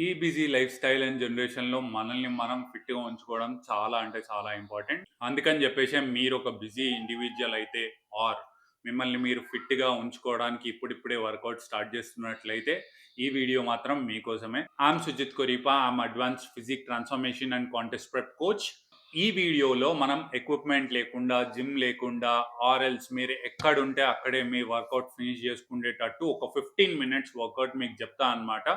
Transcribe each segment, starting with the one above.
ఈ busy life style and జనరేషన్‌లో మనల్ని మనం ఫిట్‌గా ఉంచుకోవడం చాలా అంటే చాలా ఇంపార్టెంట్. అందుకని చెప్పేసే మీరు ఒక బిజీ ఇండివిడ్యువల్ అయితే ఆర్ మిమ్మల్ని మీరు ఫిట్‌గా ఉంచుకోవడానికి ఇప్పుడిప్పుడే వర్కౌట్ స్టార్ట్ చేస్తున్నట్లయితే ఈ వీడియో మాత్రం మీకోసమే. I'm Sujith Koripa. I'm advanced physique transformation and contest prep coach. ఈ వీడియోలో మనం ఎక్విప్‌మెంట్ లేకుండా, జిమ్ లేకుండా ఆర్ ఎల్స్ మీరు ఎక్కడుంటే అక్కడే మీ వర్కౌట్ ఫినిష్ చేసుకునేటట్టు ఒక 15 మినిట్స్ వర్కౌట్ మీకు చెప్తా అన్నమాట.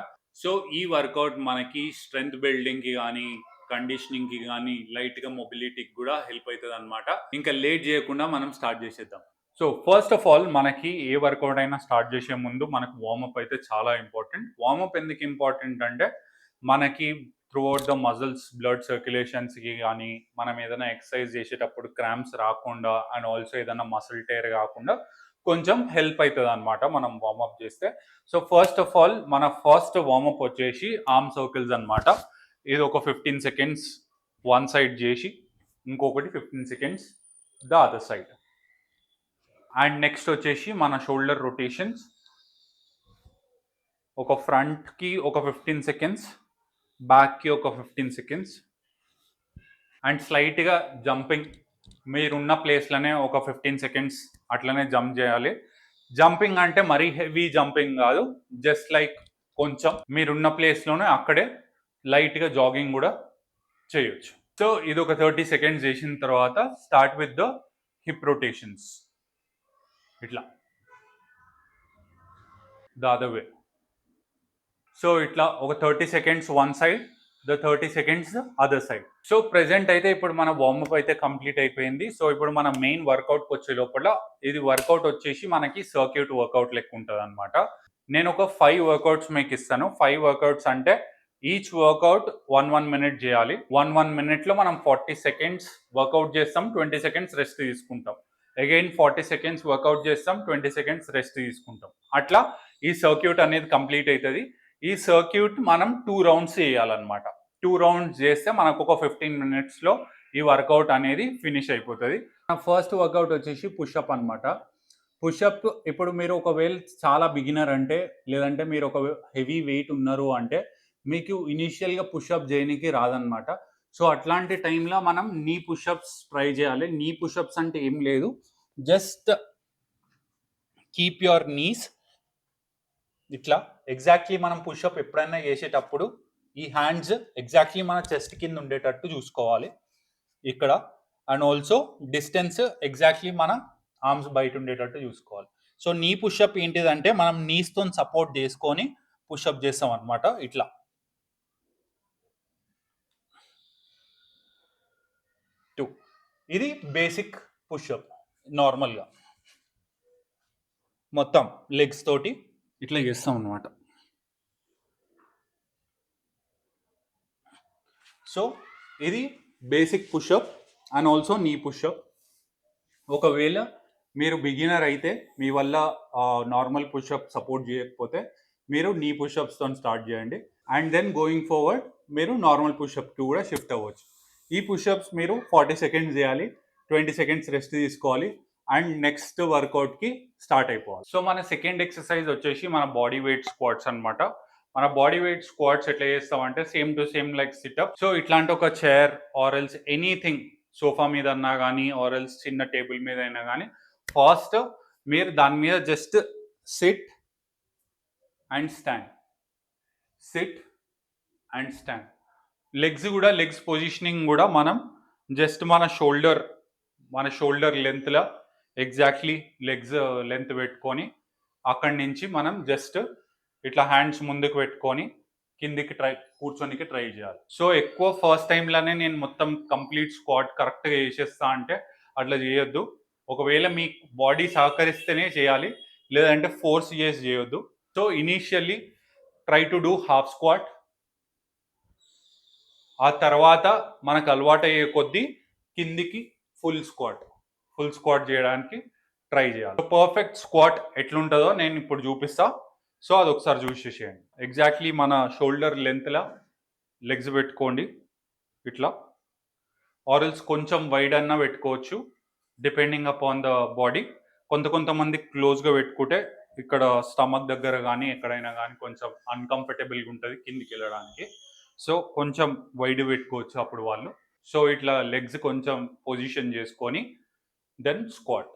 సో ఈ వర్కౌట్ మనకి స్ట్రెంగ్త్ బిల్డింగ్‌కి గానీ, కండిషనింగ్‌కి గానీ, లైట్‌గా మొబిలిటీకి కూడా హెల్ప్ అవుతుంది అన్నమాట. ఇంకా లేట్ చేయకుండా మనం స్టార్ట్ చేసేద్దాం. సో ఫస్ట్ ఆఫ్ ఆల్ మనకి ఏ వర్కౌట్ అయినా స్టార్ట్ చేసే ముందు మనకు వార్మప్ అయితే చాలా ఇంపార్టెంట్. వార్మప్ ఎందుకు ఇంపార్టెంట్ అంటే మనకి త్రూఅవుట్ ద మజిల్స్ బ్లడ్ సర్క్యులేషన్స్కి కానీ మనం ఏదైనా ఎక్సర్సైజ్ చేసేటప్పుడు క్రాంప్స్ రాకుండా అండ్ ఆల్సో ఏదైనా మసిల్ టైర్ కాకుండా కొంచెం హెల్ప్ అవుతుంది అనమాట మనం వార్మప్ చేస్తే. సో ఫస్ట్ ఆఫ్ ఆల్ మన ఫస్ట్ వార్మప్ వచ్చేసి ఆర్మ్ సర్కిల్స్ అనమాట. ఇది ఒక 15 సెకండ్స్ వన్ సైడ్ చేసి ఇంకొకటి 15 seconds the other side. And next వచ్చేసి మన షోల్డర్ రొటేషన్స్. ఒక ఫ్రంట్కి ఒక 15 సెకండ్స్, బ్యాక్కి ఒక 15 సెకండ్స్ అండ్ స్లైట్గా జంపింగ్. మీరున్న ప్లేస్లోనే ఒక 15 సెకండ్స్ అట్లనే జంప్ చేయాలి. జంపింగ్ అంటే మరీ హెవీ జంపింగ్ కాదు, జస్ట్ లైక్ కొంచెం మీరున్న ప్లేస్లోనే అక్కడే లైట్గా జాగింగ్ కూడా చేయొచ్చు. సో ఇది ఒక 30 సెకండ్స్ చేసిన తర్వాత start with the hip rotations. ఇట్లా ద అదర్ వే. సో ఇట్లా ఒక 30 seconds one side, the 30 seconds other side. So present అయితే ఇప్పుడు మన వార్మప్ అయితే కంప్లీట్ అయిపోయింది. సో ఇప్పుడు మన మెయిన్ వర్కౌట్కి వచ్చే లోపల ఇది వర్కౌట్ వచ్చేసి మనకి సర్క్యూట్ వర్కౌట్ లెక్క ఉంటుంది అనమాట. నేను ఒక 5 వర్కౌట్స్ మీకు ఇస్తాను. 5 వర్కౌట్స్ అంటే ఈచ్ వర్కౌట్ 1 మినిట్ చేయాలి. 1 మినిట్లో మనం 40 సెకండ్స్ వర్కౌట్ చేస్తాం, 20 సెకండ్స్ రెస్ట్ తీసుకుంటాం. అగైన్ 40 సెకండ్స్ వర్కౌట్ చేస్తాం, 20 సెకండ్స్ రెస్ట్ తీసుకుంటాం. అట్లా ఈ సర్క్యూట్ అనేది కంప్లీట్ అవుతుంది. ఈ సర్క్యూట్ మనం 2 రౌండ్స్ చేయాలన్నమాట. 2 రౌండ్స్ చేస్తే మనకు ఒక 15 మినిట్స్లో ఈ వర్కౌట్ అనేది ఫినిష్ అయిపోతుంది. ఫస్ట్ వర్కౌట్ వచ్చేసి పుషప్ అనమాట. పుషప్ ఇప్పుడు మీరు ఒకవేళ చాలా బిగినర్ అంటే, లేదంటే మీరు ఒక హెవీ వెయిట్ ఉన్నారు అంటే మీకు ఇనీషియల్గా పుషప్ చేయడానికి రాదనమాట. సో అట్లాంటి టైంలో మనం నీ పుషప్స్ ట్రై చేయాలి. నీ పుషప్స్ అంటే ఏం లేదు, జస్ట్ కీప్ యువర్ నీస్ ఇట్లా. ఎగ్జాక్ట్లీ మనం పుషప్ ఎప్పుడైనా చేసేటప్పుడు ఈ హ్యాండ్స్ ఎగ్జాక్ట్లీ మన చెస్ట్ కింద ఉండేటట్టు చూసుకోవాలి ఇక్కడ. అండ్ ఆల్సో డిస్టెన్స్ ఎగ్జాక్ట్లీ మన ఆర్మ్స్ బయట ఉండేటట్టు చూసుకోవాలి. సో నీ పుషప్ ఏంటిదంటే మనం నీస్తో సపోర్ట్ చేసుకొని పుషప్ చేస్తాం అనమాట. ఇట్లా టూ. ఇది బేసిక్ పుషప్. నార్మల్గా మొత్తం లెగ్స్ తోటి ఇట్లా చేస్తాం అనమాట. సో ఇది బేసిక్ పుషప్ అండ్ ఆల్సో నీ పుషప్. ఒకవేళ మీరు బిగినర్ అయితే మీ వల్ల నార్మల్ పుషప్ సపోర్ట్ చేయకపోతే మీరు నీ పుషప్స్తో స్టార్ట్ చేయండి. అండ్ దెన్ గోయింగ్ ఫార్వర్డ్ మీరు నార్మల్ పుషప్కి కూడా షిఫ్ట్ అవ్వచ్చు. ఈ పుషప్స్ మీరు 40 సెకండ్స్ చేయాలి, 20 సెకండ్స్ రెస్ట్ తీసుకోవాలి అండ్ నెక్స్ట్ వర్కౌట్కి స్టార్ట్ అయిపోవాలి. సో మన సెకండ్ ఎక్సర్సైజ్ వచ్చేసి మన బాడీ వెయిట్ స్క్వాట్స్ అనమాట. మన బాడీ వెయిట్ స్క్వాట్స్ ఎట్లా చేస్తామంటే same to same like situp. So ఇట్లాంటి ఒక chair or else anything, sofa మీద అన్నా కానీ ఆర్ ఎల్స్ చిన్న టేబుల్ మీద అయినా కానీ ఫస్ట్ మీరు దాని మీద just SIT and stand, SIT and stand. Legs positioning కూడా మనం జస్ట్ మన షోల్డర్ లెంత్లో ఎగ్జాక్ట్లీ లెగ్స్ లెంత్ పెట్టుకొని అక్కడి నుంచి మనం జస్ట్ ఇట్లా హ్యాండ్స్ ముందుకు పెట్టుకొని కిందికి కూర్చొనికి ట్రై చేయాలి. సో ఎక్కువ ఫస్ట్ టైంలోనే నేను మొత్తం కంప్లీట్ స్క్వాట్ కరెక్ట్గా చేసేస్తా అంటే అట్లా చేయొద్దు. ఒకవేళ మీ బాడీ సహకరిస్తేనే చేయాలి, లేదంటే ఫోర్స్ చేసి చేయొద్దు. So initially try to do half squat. ఆ తర్వాత మనకు అలవాటు అయ్యే కొద్దీ కిందికి ఫుల్ స్క్వాట్ చేయడానికి ట్రై చేయాలి. పర్ఫెక్ట్ స్క్వాట్ ఎట్లుంటుందో నేను ఇప్పుడు చూపిస్తా. సో అది ఒకసారి చూసేసేయండి. ఎగ్జాక్ట్లీ మన షోల్డర్ లెంత్లా లెగ్స్ పెట్టుకోండి ఇట్లా, ఆర్ఎల్స్ కొంచెం వైడ్ అన్నా పెట్టుకోవచ్చు డిపెండింగ్ అపాన్ ద బాడీ. కొంతమంది క్లోజ్గా పెట్టుకుంటే ఇక్కడ స్టమక్ దగ్గర కానీ ఎక్కడైనా కానీ కొంచెం అన్కంఫర్టబుల్గా ఉంటుంది కిందికి వెళ్ళడానికి. సో కొంచెం వైడ్ పెట్టుకోవచ్చు అప్పుడు వాళ్ళు. సో ఇట్లా లెగ్స్ కొంచెం పొజిషన్ చేసుకొని then squat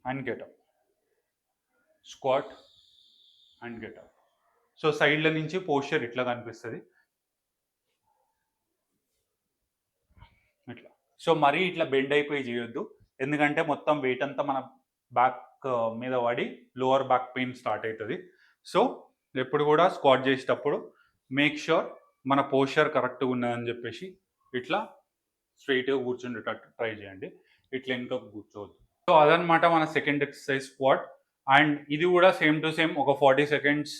and get up, squat and get up. So సైడ్ల నుంచి పోస్చర్ ఇట్లా కనిపిస్తుంది ఇట్లా. సో మరీ ఇట్లా బెండ్ అయిపోయి చేయొద్దు, ఎందుకంటే మొత్తం వెయిట్ అంతా మన బ్యాక్ మీద పడి లోవర్ బ్యాక్ పెయిన్ స్టార్ట్ అవుతుంది. సో ఎప్పుడు కూడా స్క్వాట్ చేసేటప్పుడు మేక్ ష్యూర్ మన పోస్చర్ కరెక్ట్గా ఉన్నదని చెప్పేసి ఇట్లా స్ట్రైట్గా కూర్చుండేటట్టు ట్రై చేయండి, ఇట్లా ఇంకా కూర్చోవద్దు. సో అదనమాట మన సెకండ్ ఎక్సర్సైజ్ స్క్వాట్. అండ్ ఇది కూడా సేమ్ టు సేమ్ ఒక 40 సెకండ్స్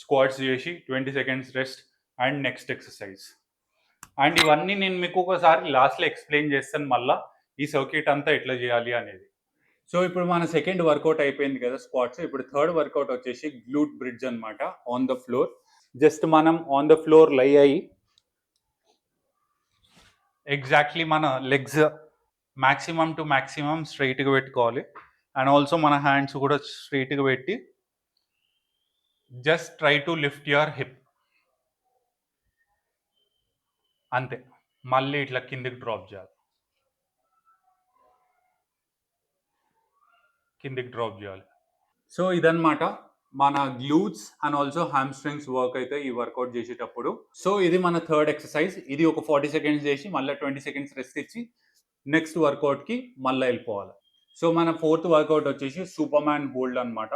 స్క్వాట్స్ చేసి 20 seconds rest and next exercise. And ఇవన్నీ నేను మీకు ఒకసారి లాస్ట్లో ఎక్స్ప్లెయిన్ చేస్తాను మళ్ళీ ఈ సర్క్యూట్ అంతా ఎట్లా చేయాలి అనేది. సో ఇప్పుడు మన సెకండ్ వర్కౌట్ అయిపోయింది కదా స్క్వాట్స్. ఇప్పుడు థర్డ్ వర్కౌట్ వచ్చేసి గ్లూట్ బ్రిడ్జ్ అనమాట. ఆన్ ద ఫ్లోర్, జస్ట్ మనం ఆన్ ద ఫ్లోర్ లై అయ్యి ఎగ్జాక్ట్లీ మన లెగ్స్ మ్యాక్సిమం టు మ్యాక్సిమం స్ట్రైట్గా పెట్టుకోవాలి. అండ్ ఆల్సో మన హ్యాండ్స్ కూడా స్ట్రైట్గా పెట్టి just try to lift your hip, అంతే. మళ్ళీ ఇట్లా కిందికి డ్రాప్ చేయాలి, కిందికి డ్రాప్ చేయాలి. సో ఇదన్నమాట మన glutes and also hamstrings work అయితే ఈ వర్కౌట్ చేసేటప్పుడు. సో ఇది మన థర్డ్ ఎక్సర్సైజ్. ఇది ఒక 40 సెకండ్స్ చేసి మళ్ళీ 20 సెకండ్స్ రెస్ట్ ఇచ్చి నెక్స్ట్ వర్కౌట్కి మళ్ళీ వెళ్ళిపోవాలి. సో మన ఫోర్త్ వర్కౌట్ వచ్చేసి సూపర్ మ్యాన్ హోల్డ్ అనమాట.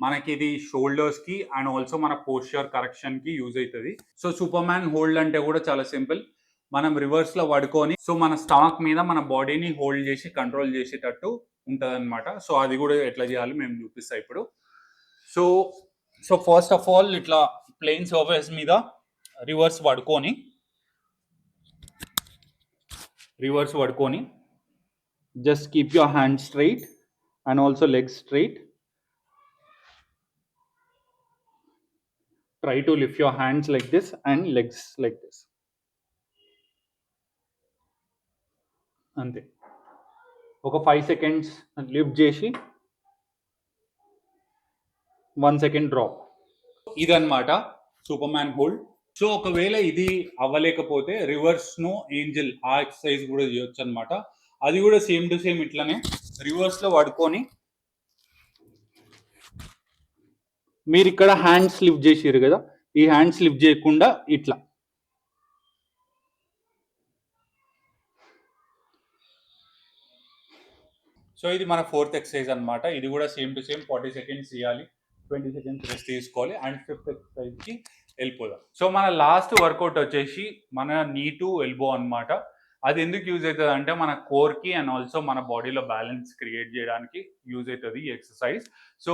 మనకి ఇది షోల్డర్స్కి అండ్ ఆల్సో మన పోస్చర్ కరెక్షన్కి యూజ్ అవుతుంది. సో సూపర్ మ్యాన్ హోల్డ్ అంటే కూడా చాలా సింపుల్. మనం రివర్స్లో పడుకొని సో మన స్టమక్ మీద మన బాడీని హోల్డ్ చేసి కంట్రోల్ చేసేటట్టు ఉంటుంది అనమాట. సో అది కూడా ఎట్లా చేయాలి మేము చూపిస్తాం ఇప్పుడు. So so first of all ఇట్లా ప్లెయిన్ సర్ఫేస్ మీద రివర్స్ పడుకొని just keep your hand straight and also legs straight. Try to lift your hands like this and legs like this, అంతే. ఒక 5 సెకండ్స్ లిఫ్ట్ చేసి 1 సెకండ్ డ్రాప్. ఇదన్నమాట super man hold. So ఒకవేళ ఇది అవ్వలేకపోతే reverse no Angel ఆ exercise కూడా చేయొచ్చు అనమాట. అది కూడా సేమ్ టు సేమ్ ఇట్లానే రివర్స్లో పడుకొని మీరు ఇక్కడ హ్యాండ్స్ లిఫ్ట్ చేసారు కదా, ఈ హ్యాండ్స్ లిఫ్ట్ చేయకుండా ఇట్లా. సో ఇది మన ఫోర్త్ ఎక్సర్సైజ్ అనమాట. ఇది కూడా సేమ్ టు సేమ్ 40 సెకండ్స్ చేయాలి, 20 సెకండ్స్ రెస్ట్ తీసుకోవాలి అండ్ ఫిఫ్త్ ఎక్సర్సైజ్కి వెళ్ళిపోదాం. సో మన లాస్ట్ వర్కౌట్ వచ్చేసి మన నీ టు ఎల్బో అనమాట. అది ఎందుకు యూజ్ అవుతుంది అంటే మన కోర్కి అండ్ ఆల్సో మన బాడీలో బ్యాలెన్స్ క్రియేట్ చేయడానికి యూజ్ అవుతుంది ఈ ఎక్సర్సైజ్. సో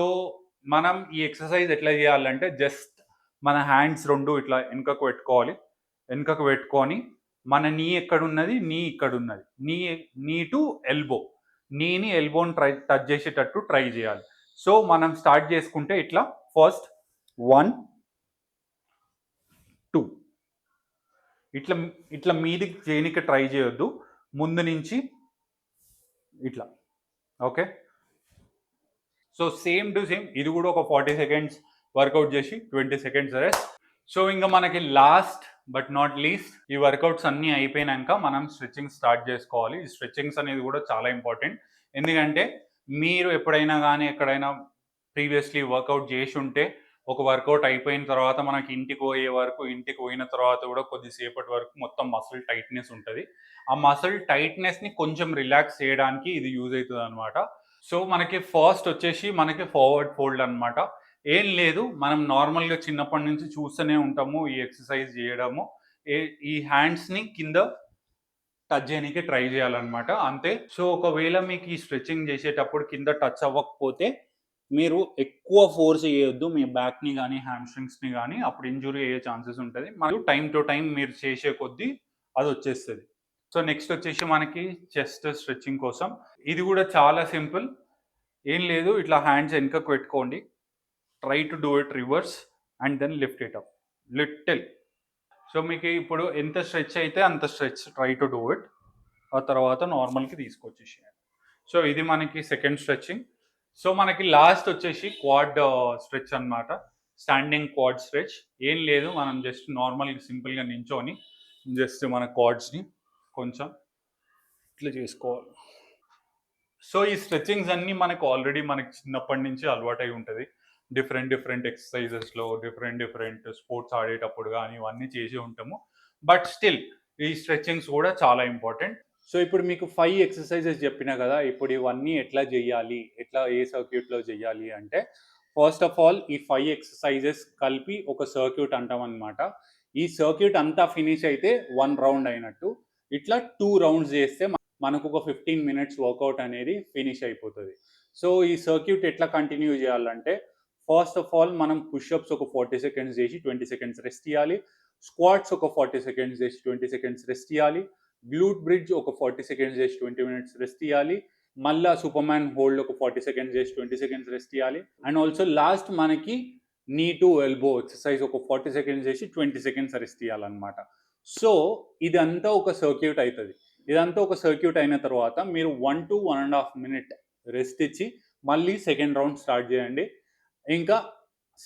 మనం ఈ ఎక్సర్సైజ్ ఎట్లా చేయాలంటే జస్ట్ మన హ్యాండ్స్ రెండు ఇట్లా వెనుకకు పెట్టుకొని మన నీ ఎక్కడున్నది, నీ ఇక్కడున్నది, నీ టు ఎల్బో, నీని ఎల్బోని టచ్ చేసేటట్టు ట్రై చేయాలి. సో మనం స్టార్ట్ చేసుకుంటే ఇట్లా ఫస్ట్ 1 2 ఇట్లా మీదికి చేయనికి ట్రై చేయొద్దు, ముందు నుంచి ఇట్లా. Okay, so same to same ఇది కూడా ఒక 40 సెకండ్స్ వర్కౌట్ చేసి 20 సెకండ్స్ రెస్ట్. సో ఇంకా మనకి లాస్ట్ బట్ నాట్ లీస్ట్ ఈ వర్కౌట్స్ అన్నీ అయిపోయినాక మనం స్ట్రెచ్చింగ్ స్టార్ట్ చేసుకోవాలి. ఈ స్ట్రెచ్చింగ్స్ అనేది కూడా చాలా ఇంపార్టెంట్, ఎందుకంటే మీరు ఎప్పుడైనా కానీ ఎక్కడైనా ప్రీవియస్లీ వర్కౌట్ చేసి ఉంటే ఒక వర్కౌట్ అయిపోయిన తర్వాత మనకి ఇంటికి పోయిన తర్వాత కూడా కొద్దిసేపటి వరకు మొత్తం మసిల్ టైట్నెస్ ఉంటుంది. ఆ మసిల్ టైట్నెస్ని కొంచెం రిలాక్స్ చేయడానికి ఇది యూజ్ అవుతుంది అనమాట. సో మనకి ఫస్ట్ వచ్చేసి మనకి ఫార్వర్డ్ ఫోల్డ్ అనమాట. ఏం లేదు, మనం నార్మల్గా చిన్నప్పటి నుంచి చూస్తూనే ఉంటాము ఈ ఎక్సర్సైజ్ చేయడము. ఈ హ్యాండ్స్ని కింద టచ్ చేయడానికి ట్రై చేయాలన్నమాట, అంతే. సో ఒకవేళ మీకు ఈ స్ట్రెచ్చింగ్ చేసేటప్పుడు కింద టచ్ అవ్వకపోతే మీరు ఎక్కువ ఫోర్స్ చేయొద్దు మీ బ్యాక్ని కానీ హ్యామ్స్ట్రింగ్స్ని కానీ, అప్పుడు ఇంజురీ అయ్యే ఛాన్సెస్ ఉంటుంది. మరియు టైం టు టైం మీరు చేసే కొద్దీ అది వచ్చేస్తుంది. సో నెక్స్ట్ వచ్చేసి మనకి చెస్ట్ స్ట్రెచ్చింగ్ కోసం ఇది కూడా చాలా సింపుల్. ఏం లేదు, ఇట్లా హ్యాండ్స్ వెనుకకు పెట్టుకోండి, try to do it reverse and then lift it up little. So మీకు ఇప్పుడు ఎంత స్ట్రెచ్ అయితే అంత stretch try to do it, ఆ తర్వాత నార్మల్కి తీసుకొచ్చేసేయాలి. సో ఇది మనకి సెకండ్ స్ట్రెచ్చింగ్. సో మనకి లాస్ట్ వచ్చేసి క్వాడ్ స్ట్రెచ్ అన్నమాట. Standing quad stretch. ఏం లేదు, మనం జస్ట్ నార్మల్గా సింపుల్గా నించొని జస్ట్ మన క్వాడ్స్ని కొంచెం ఇట్లా చేసుకోవాలి. సో ఈ స్ట్రెచ్చింగ్స్ అన్నీ మనకు ఆల్రెడీ మనకి చిన్నప్పటి నుంచి అలవాటై ఉంటుంది. డిఫరెంట్ డిఫరెంట్ ఎక్సర్సైజెస్లో డిఫరెంట్ డిఫరెంట్ స్పోర్ట్స్ ఆడేటప్పుడు కానీ ఇవన్నీ చేసి ఉంటాము. బట్ స్టిల్ ఈ స్ట్రెచ్చింగ్స్ కూడా చాలా ఇంపార్టెంట్. సో ఇప్పుడు మీకు 5 ఎక్సర్సైజెస్ చెప్పినా కదా! ఇప్పుడు ఇవన్నీ ఎట్లా జేయాలి? ఎట్లా ఏ సర్క్యూట్‌లో జేయాలి అంటే, ఫస్ట్ ఆఫ్ ఆల్ ఈ 5 ఎక్సర్సైజెస్ కలిపి ఒక సర్క్యూట్ అంటామనమాట. ఈ సర్క్యూట్ అంతా ఫినిష్ అయితే 1 రౌండ్ అయినట్టు. ఇట్లా 2 రౌండ్స్ చేస్తే మనకు ఒక 15 మినిట్స్ వర్కౌట్ అనేది ఫినిష్ అయిపోతది. సో ఈ సర్క్యూట్ ఎట్లా కంటిన్యూ చేయాలంటే, ఫస్ట్ ఆఫ్ ఆల్ మనం పుషప్స్ ఒక 40 సెకండ్స్ చేసి 20 సెకండ్స్ రెస్ట్ ఇయ్యాలి. స్క్వాట్స్ ఒక 40 సెకండ్స్ చేసి 20 సెకండ్స్ రెస్ట్ ఇయ్యాలి. గ్లూట్ బ్రిడ్జ్ ఒక 40 సెకండ్స్ చేసి 20 మినిట్స్ రెస్ట్ ఇయ్యాలి. మళ్ళా సూపర్‌మ్యాన్ హోల్డ్ ఒక 40 సెకండ్స్ చేసి 20 సెకండ్స్ రెస్ట్ ఇయ్యాలి. అండ్ ఆల్సో లాస్ట్ మనకి నీ టు ఎల్బో ఎక్సర్సైజ్ ఒక 40 సెకండ్స్ చేసి 20 సెకండ్స్ రెస్ట్ ఇయ్యాలన్నమాట. సో ఇదంతా ఒక సర్క్యూట్ అయితది. ఇదంతా ఒక సర్క్యూట్ అయిన తర్వాత మీరు 1 to 1 ½ మినిట్ రెస్ట్ ఇచ్చి మళ్ళీ సెకండ్ రౌండ్ స్టార్ట్ చేయండి. ఇంకా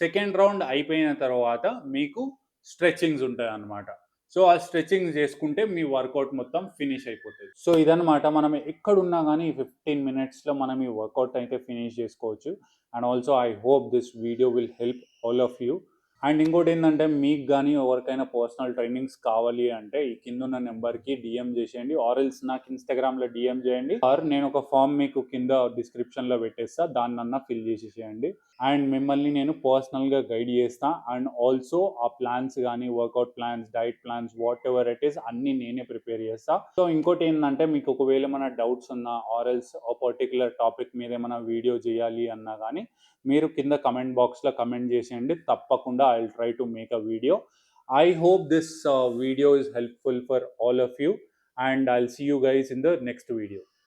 సెకండ్ రౌండ్ అయిపోయిన తర్వాత మీకు స్ట్రెచింగ్స్ ఉంటాయన్నమాట. సో ఆ స్ట్రెచింగ్ చేసుకుంటే మీ వర్కౌట్ మొత్తం ఫినిష్ అయిపోతుంది. సో ఇదన్నమాట, మనం ఎక్కడున్నా కానీ 15 మినిట్స్లో మనం ఈ వర్కౌట్ అయితే ఫినిష్ చేసుకోవచ్చు. And also I hope this video will help all of you. And ఇంకోటి ఏంటంటే, మీకు కానీ ఎవరికైనా పర్సనల్ ట్రైనింగ్స్ కావాలి అంటే ఈ కింద ఉన్న నెంబర్కి డిఎం చేసేయండి, ఆర్ఎల్స్ నాకు ఇన్స్టాగ్రామ్లో డిఎం చేయండి, ఆర్ నేను ఒక ఫామ్ మీకు కింద డిస్క్రిప్షన్లో పెట్టేస్తా, దాన్నన్నా ఫిల్ చేసేసేయండి. అండ్ మిమ్మల్ని నేను పర్సనల్గా గైడ్ చేస్తా. అండ్ ఆల్సో ఆ ప్లాన్స్ కానీ work out plans, diet plans, what ever it is అన్నీ నేనే ప్రిపేర్ చేస్తా. సో ఇంకోటి ఏంటంటే, మీకు ఒకవేళ ఏమైనా డౌట్స్ ఉన్నా ఆర్ఎల్స్ ఆ పర్టికులర్ టాపిక్ మీద ఏమైనా వీడియో చేయాలి అన్నా కానీ మీరు కింద కమెంట్ బాక్స్లో కమెంట్ చేసేయండి. తప్పకుండా I will try to make a video. I hope this video is helpful for all of you, and I'll see you guys in the next video.